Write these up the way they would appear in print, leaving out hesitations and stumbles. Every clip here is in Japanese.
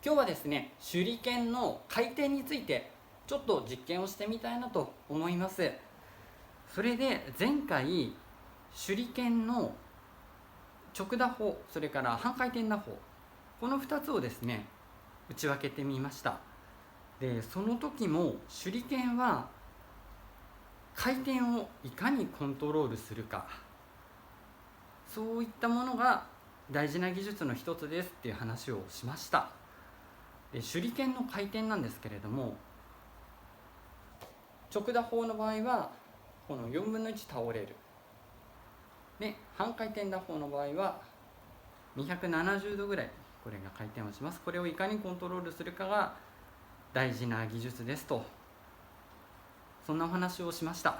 今日はですね、手裏剣の回転についてちょっと実験をしてみたいなと思います。それで前回手裏剣の直打法、それから半回転打法、この2つをですね打ち分けてみました。でその時も手裏剣は回転をいかにコントロールするか、そういったものが大事な技術の一つですっていう話をしました。で手裏剣の回転なんですけれども、直打法の場合はこの4分の1倒れる。で半回転打法の場合は270度ぐらいこれが回転をします。これをいかにコントロールするかが大事な技術ですと、そんなお話をしました。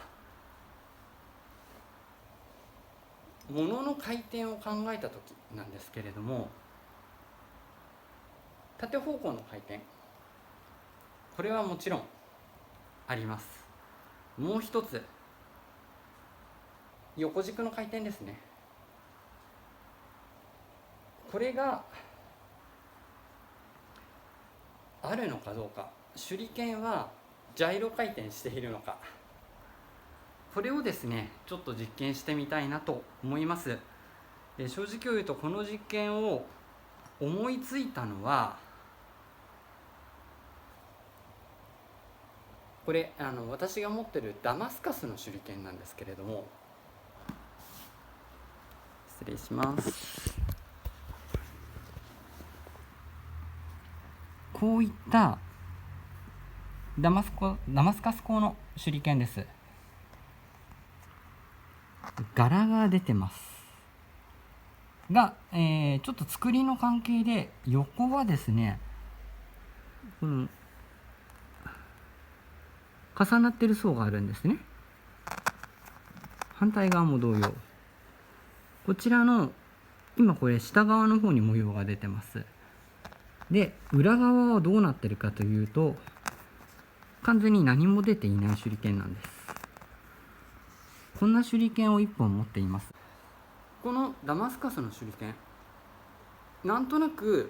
物の回転を考えた時なんですけれども、縦方向の回転、これはもちろんあります。もう一つ、横軸の回転ですね。これがあるのかどうか、手裏剣はジャイロ回転しているのか、これをですねちょっと実験してみたいなと思います。正直を言うとこの実験を思いついたのは、これ私が持ってるダマスカスの手裏剣なんですけれども、失礼します。こういったダマスカス鋼の手裏剣です。柄が出てますが、ちょっと作りの関係で横はですね、重なってる層があるんですね。反対側も同様。こちらの今これ下側の方に模様が出てます。で裏側はどうなってるかというと、完全に何も出ていない手裏剣なんです。こんな手裏剣を1本持っています。このダマスカスの手裏剣、なんとなく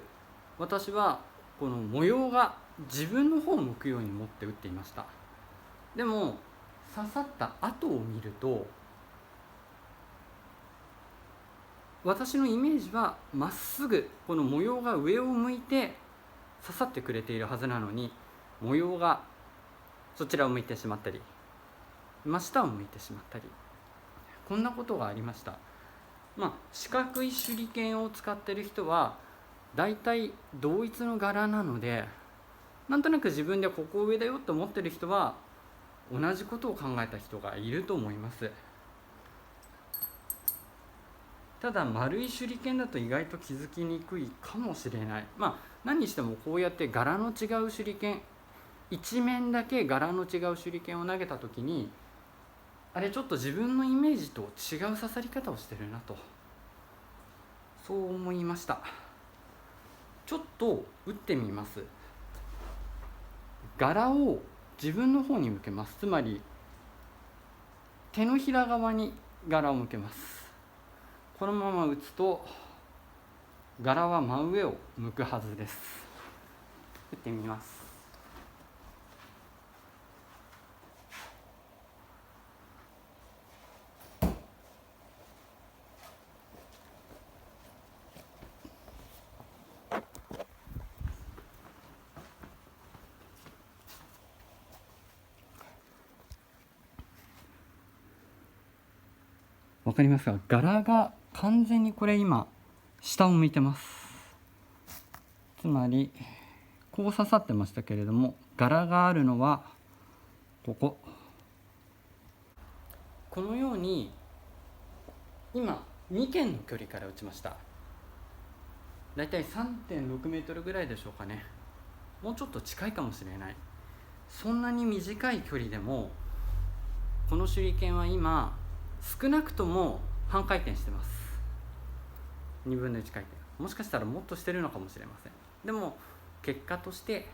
私はこの模様が自分の方を向くように持って打っていました。でも刺さった跡を見ると、私のイメージはまっすぐこの模様が上を向いて刺さってくれているはずなのに、模様がそちらを向いてしまったり真下を向いてしまったり、こんなことがありました。四角い手裏剣を使っている人はだいたい同一の柄なので、なんとなく自分でここ上だよと思っている人は同じことを考えた人がいると思います。ただ丸い手裏剣だと意外と気づきにくいかもしれない。何にしてもこうやって柄の違う手裏剣、一面だけ柄の違う手裏剣を投げた時に、あれちょっと自分のイメージと違う刺さり方をしてるなと、そう思いました。ちょっと打ってみます。柄を自分の方に向けます。つまり手のひら側に柄を向けます。このまま打つと柄は真上を向くはずです。打ってみます。わかりますか？柄が完全にこれ今下を向いてます。つまりこう刺さってましたけれども、柄があるのはこのように今2間の距離から打ちました。だいたい 3.6 メートルぐらいでしょうかね。もうちょっと近いかもしれない。そんなに短い距離でもこの手裏剣は今少なくとも半回転してます。2分の1回転、もしかしたらもっとしてるのかもしれません。でも結果として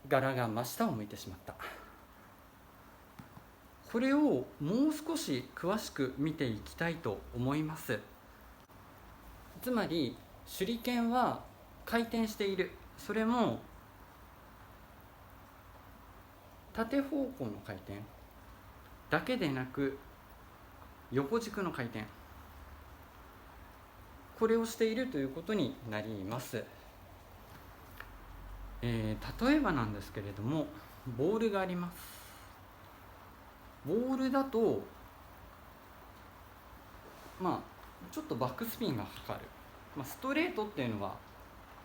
柄が真下を向いてしまった。これをもう少し詳しく見ていきたいと思います。つまり手裏剣は回転している。それも縦方向の回転だけでなく横軸の回転、これをしているということになります。例えばなんですけれども、ボールがあります。ボールだとちょっとバックスピンがかかる、ストレートっていうのは、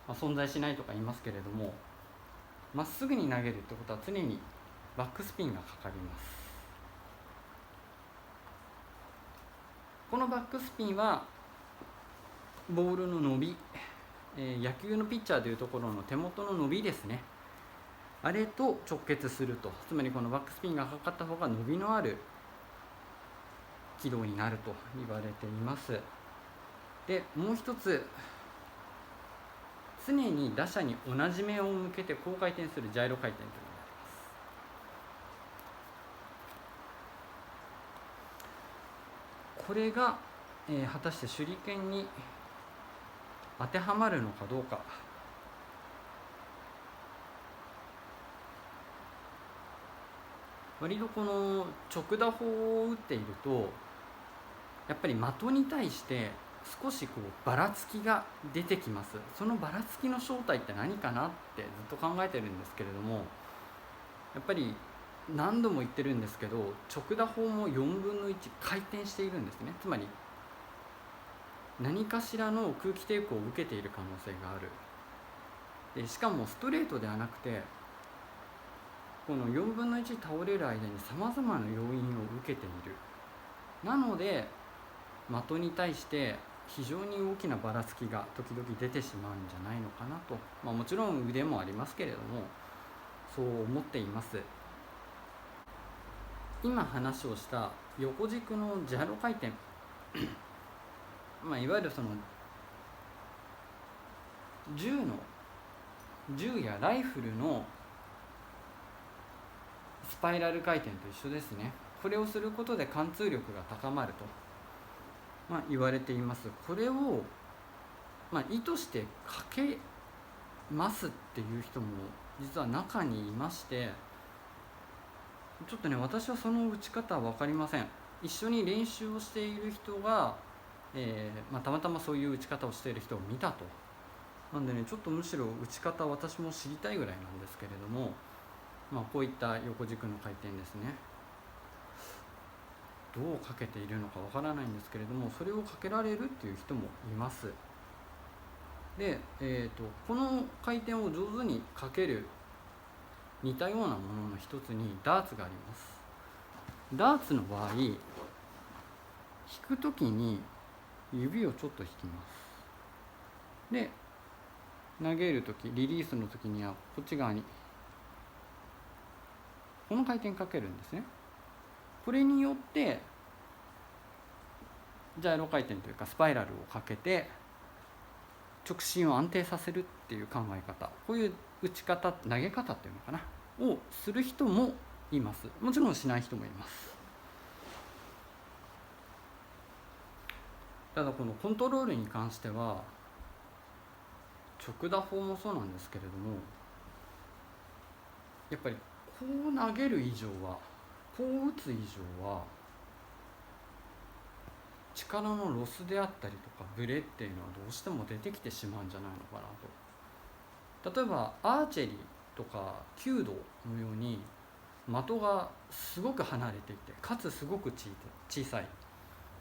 存在しないとか言いますけれども、まっすぐに投げるってことは常にバックスピンがかかります。このバックスピンはボールの伸び、野球のピッチャーでいうところの手元の伸びですね、あれと直結すると。つまりこのバックスピンがかかった方が伸びのある軌道になると言われています。でもう一つ、常に打者に同じ目を向けて高回転するジャイロ回転というのがあります。これが、果たして手裏剣に当てはまるのかどうか。割とこの直打法を打っていると、やっぱり的に対して少しばらつきが出てきます。そのばらつきの正体って何かなってずっと考えてるんですけれども、やっぱり何度も言ってるんですけど、直打法も4分の1回転しているんですね。つまり何かしらの空気抵抗を受けている可能性がある。でしかもストレートではなくて、この4分の1倒れる間にさまざまな要因を受けている。なので的に対して非常に大きなばらつきが時々出てしまうんじゃないのかなと、もちろん腕もありますけれども、そう思っています。今話をした横軸のジャイロ回転いわゆるその銃やライフルのスパイラル回転と一緒ですね。これをすることで貫通力が高まると、言われています。これを、意図してかけますっていう人も実は中にいまして、ちょっとね、私はその打ち方は分かりません。一緒に練習をしている人が、たまたまそういう打ち方をしている人を見たと。なんでね、ちょっとむしろ打ち方私も知りたいぐらいなんですけれども、こういった横軸の回転ですね、どうかけているのかわからないんですけれども、それをかけられるっていう人もいます。で、この回転を上手にかける似たようなものの一つにダーツがあります。ダーツの場合、引くときに指をちょっと引きます。で投げるとき、リリースのときにはこっち側にこの回転かけるんですね。これによってジャイロ回転というかスパイラルをかけて直進を安定させるっていう考え方、こういう打ち方、投げ方っていうのかなをする人もいます。もちろんしない人もいます。ただこのコントロールに関しては、直打法もそうなんですけれども、やっぱりこう投げる以上は、こう打つ以上は力のロスであったりとかブレっていうのはどうしても出てきてしまうんじゃないのかなと。例えばアーチェリーとか弓道のように的がすごく離れていて、かつすごく小さい、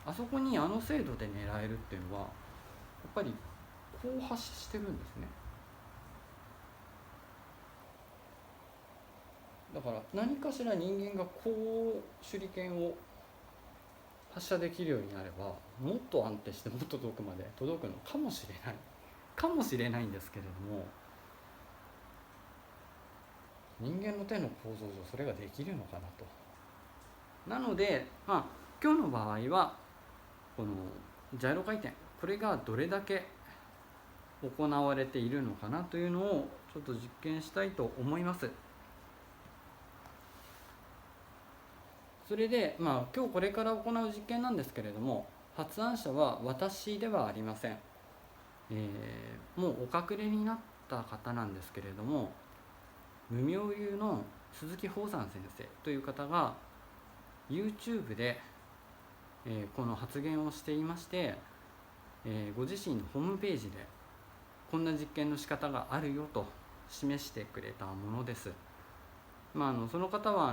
あそこにあの精度で狙えるっていうのはやっぱりこう発射してるんですね。だから何かしら人間がこう手裏剣を発射できるようになれば、もっと安定してもっと遠くまで届くのかもしれないんですけれども、人間の手の構造上それができるのかなと。なので、今日の場合はこのジャイロ回転、これがどれだけ行われているのかなというのをちょっと実験したいと思います。それで、今日これから行う実験なんですけれども、発案者は私ではありません。もうお隠れになった方なんですけれども、無名流の鈴木宝山先生という方が YouTube で、この発言をしていまして、ご自身のホームページでこんな実験の仕方があるよと示してくれたものです。その方は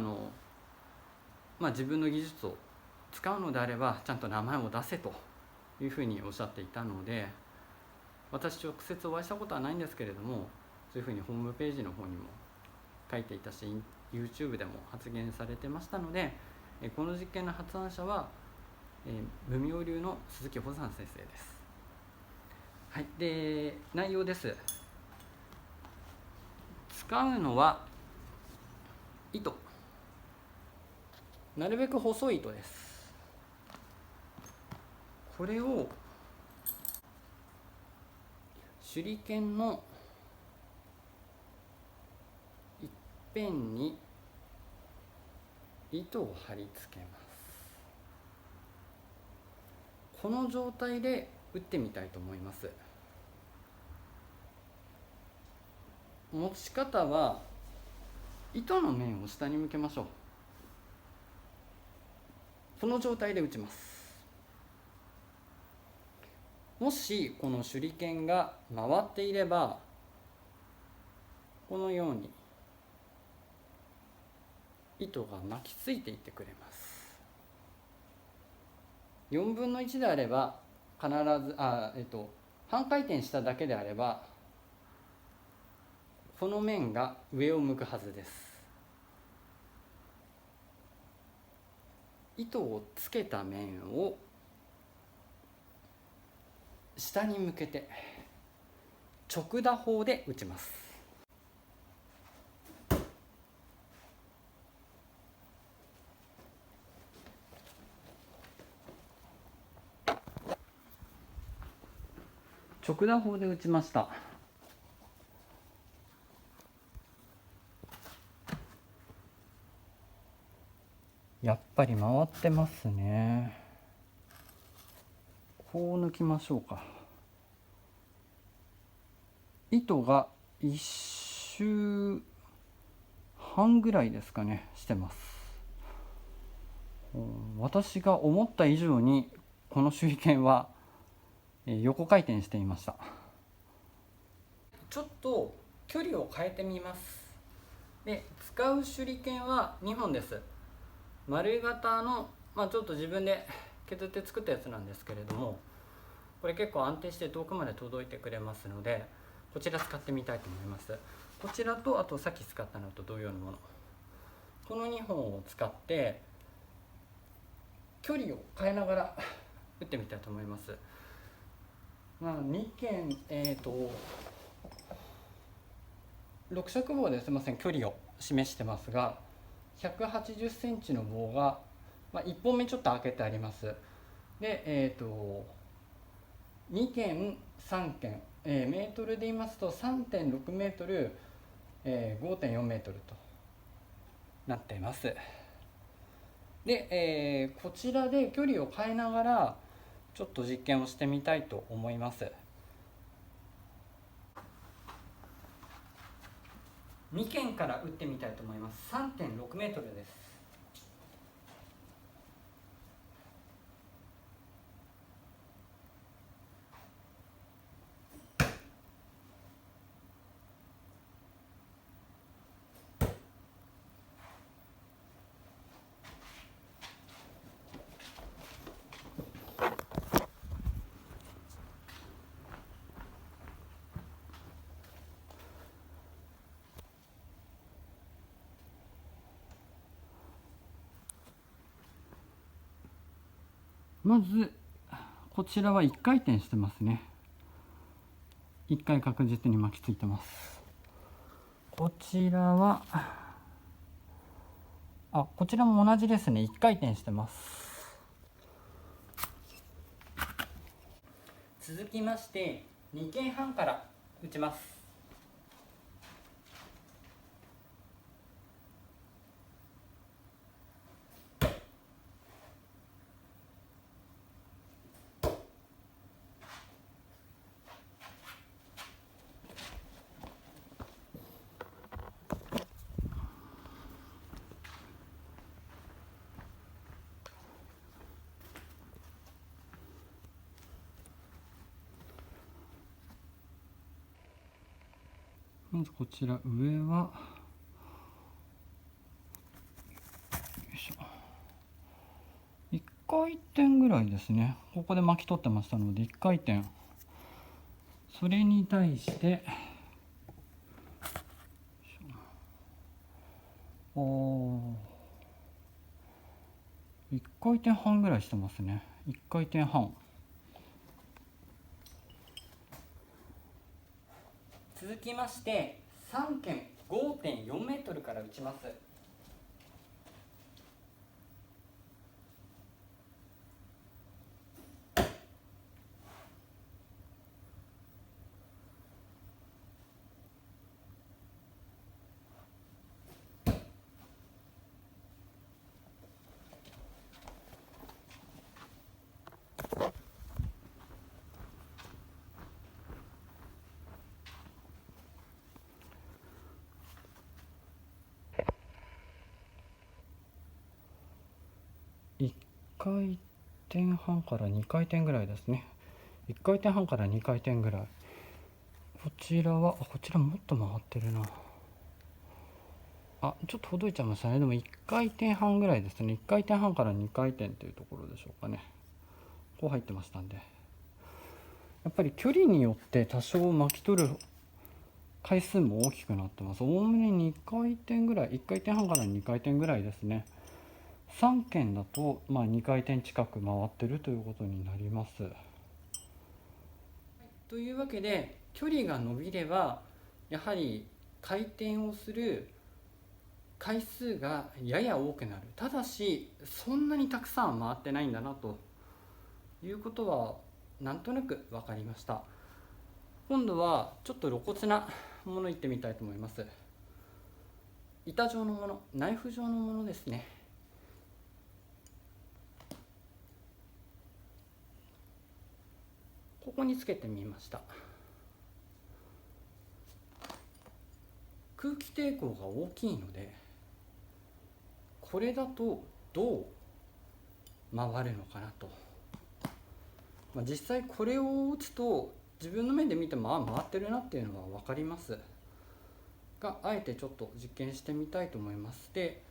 自分の技術を使うのであればちゃんと名前を出せというふうにおっしゃっていたので、私直接お会いしたことはないんですけれども、そういうふうにホームページの方にも書いていたし YouTube でも発言されてましたので、この実験の発案者は、無名流の鈴木宝山先生です。はい、で内容です。使うのは糸、なるべく細い糸です。これを手裏剣の一辺に糸を貼り付けます。この状態で打ってみたいと思います。持ち方は糸の面を下に向けましょう。この状態で打ちます。もしこの手裏剣が回っていれば、このように糸が巻きついていってくれます。4分の1であれば必ず半回転しただけであればこの面が上を向くはずです。糸をつけた面を下に向けて直打法で打ちます。直打法で打ちました。やっぱり回ってますね。こう抜きましょうか。糸が1周半ぐらいですかね、してます。私が思った以上にこの手裏剣は横回転していました。ちょっと距離を変えてみます。で、使う手裏剣は2本です。丸い型の、ちょっと自分で削って作ったやつなんですけれども、これ結構安定して遠くまで届いてくれますので、こちら使ってみたいと思います。こちらと、あとさっき使ったのと同様のもの、この2本を使って距離を変えながら打ってみたいと思います。2件6尺棒ですいません、距離を示してますが、180センチの棒が、1本目ちょっと開けてあります。で、2件3件、メートルで言いますと 3.6 メートル、5.4 メートルとなっています。で、こちらで距離を変えながらちょっと実験をしてみたいと思います。2件から打ってみたいと思います。 3.6 メートルです。まずこちらは1回転してますね。1回確実に巻きついてます。こちらはこちらも同じですね。1回転してます。続きまして2件半から打ちます。まずこちら上はよいしょ1回転ぐらいですね。ここで巻き取ってましたので1回転、それに対して1回転半ぐらいしてますね。1回転半。続きまして3剣 5.4 メートルから打ちます。1回転半から2回転ぐらいですね。1回転半から2回転ぐらい。こちらはこちらもっと回ってるな。ちょっとほどいちゃいましたね。でも1回転半ぐらいですね。1回転半から2回転というところでしょうかね。こう入ってましたんで、やっぱり距離によって多少巻き取る回数も大きくなってます。おおむね2回転ぐらい、1回転半から2回転ぐらいですね。3件だと2回転近く回ってるということになります。というわけで距離が伸びればやはり回転をする回数がやや多くなる。ただしそんなにたくさん回ってないんだなということはなんとなく分かりました。今度はちょっと露骨なものいってみたいと思います。板状のもの、ナイフ状のものですね。ここにつけてみました。空気抵抗が大きいのでこれだとどう回るのかなと、実際これを打つと自分の目で見ても回ってるなっていうのは分かりますが、あえてちょっと実験してみたいと思います。で、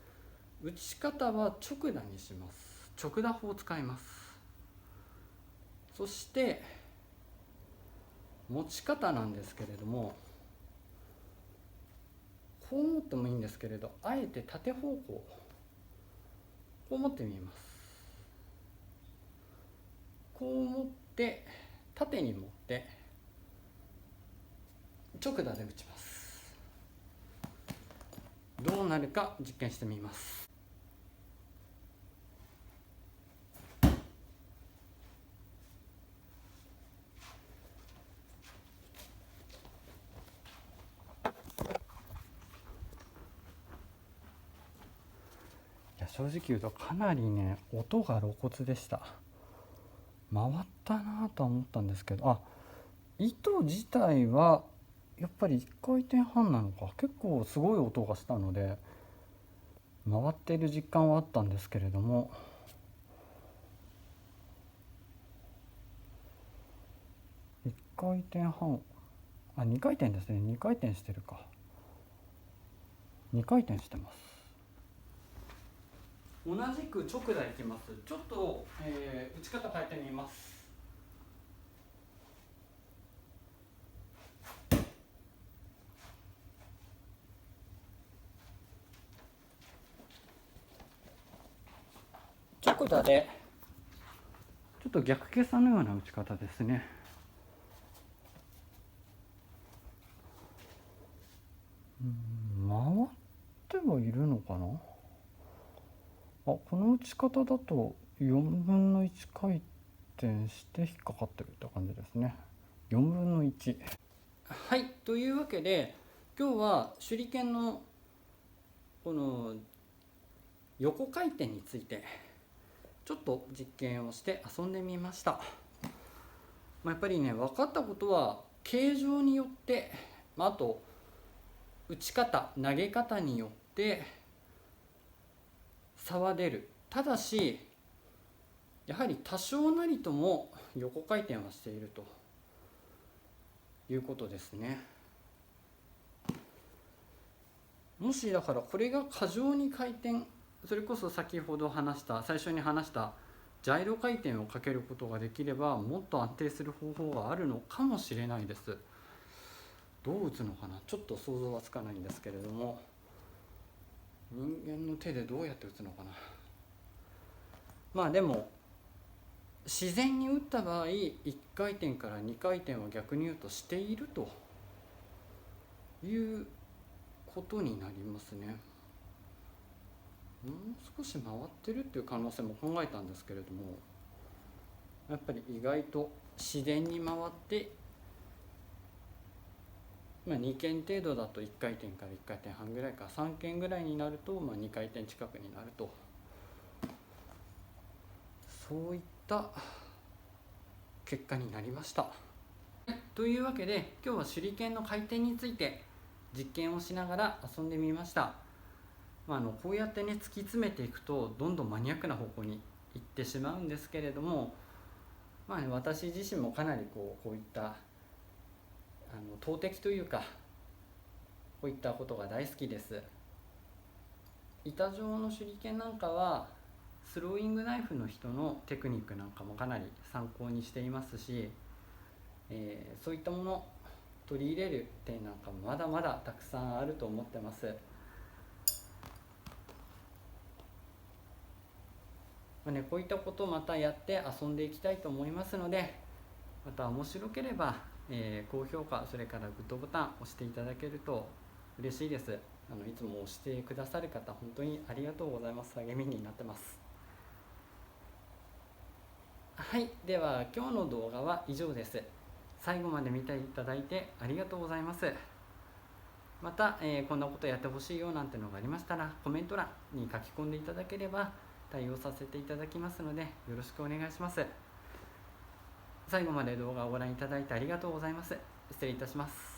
打ち方は直打にします。直打法を使います。そして持ち方なんですけれども、こう持ってもいいんですけれど、あえて縦方向こう持ってみます。こう持って縦に持って直打で打ちます。どうなるか実験してみます。正直言うとかなりね音が露骨でした。回ったなとは思ったんですけど、糸自体はやっぱり1回転半なのか、結構すごい音がしたので回っている実感はあったんですけれども、1回転半2回転ですね。2回転してるか、2回転してます。同じく直打いきます。ちょっと、打ち方変えてみます。直打でちょっと逆計算のような打ち方ですね。回ってはいるのかな。この打ち方だと4分の1回転して引っかかってるって感じですね。4分の1。はい、というわけで今日は手裏剣のこの横回転についてちょっと実験をして遊んでみました。やっぱりね、分かったことは形状によって、あと打ち方投げ方によって差は出る。ただしやはり多少なりとも横回転はしているということですね。もしだからこれが過剰に回転、それこそ先ほど最初に話したジャイロ回転をかけることができれば、もっと安定する方法があるのかもしれないです。どう打つのかな、ちょっと想像はつかないんですけれども、人間の手でどうやって打つのかな。まあでも自然に打った場合、1回転から2回転は逆に言うとしているということになりますね。もう少し回ってるっていう可能性も考えたんですけれども、やっぱり意外と自然に回って、2件程度だと1回転から1回転半ぐらいか、3件ぐらいになると2回転近くになると、そういった結果になりました。というわけで今日は手裏剣の回転について実験をしながら遊んでみました。こうやってね突き詰めていくとどんどんマニアックな方向に行ってしまうんですけれども、私自身もかなりこういった投擲というかこういったことが大好きです。板状の手裏剣なんかはスローイングナイフの人のテクニックなんかもかなり参考にしていますし、そういったもの取り入れる点なんかもまだまだたくさんあると思ってます。こういったことをまたやって遊んでいきたいと思いますので、また面白ければ、高評価、それからグッドボタン押していただけると嬉しいです。いつも押してくださる方本当にありがとうございます。励みになってます。はい、では今日の動画は以上です。最後まで見ていただいてありがとうございます。また、こんなことやってほしいよなんてのがありましたらコメント欄に書き込んでいただければ対応させていただきますのでよろしくお願いします。最後まで動画をご覧いただいてありがとうございます。失礼いたします。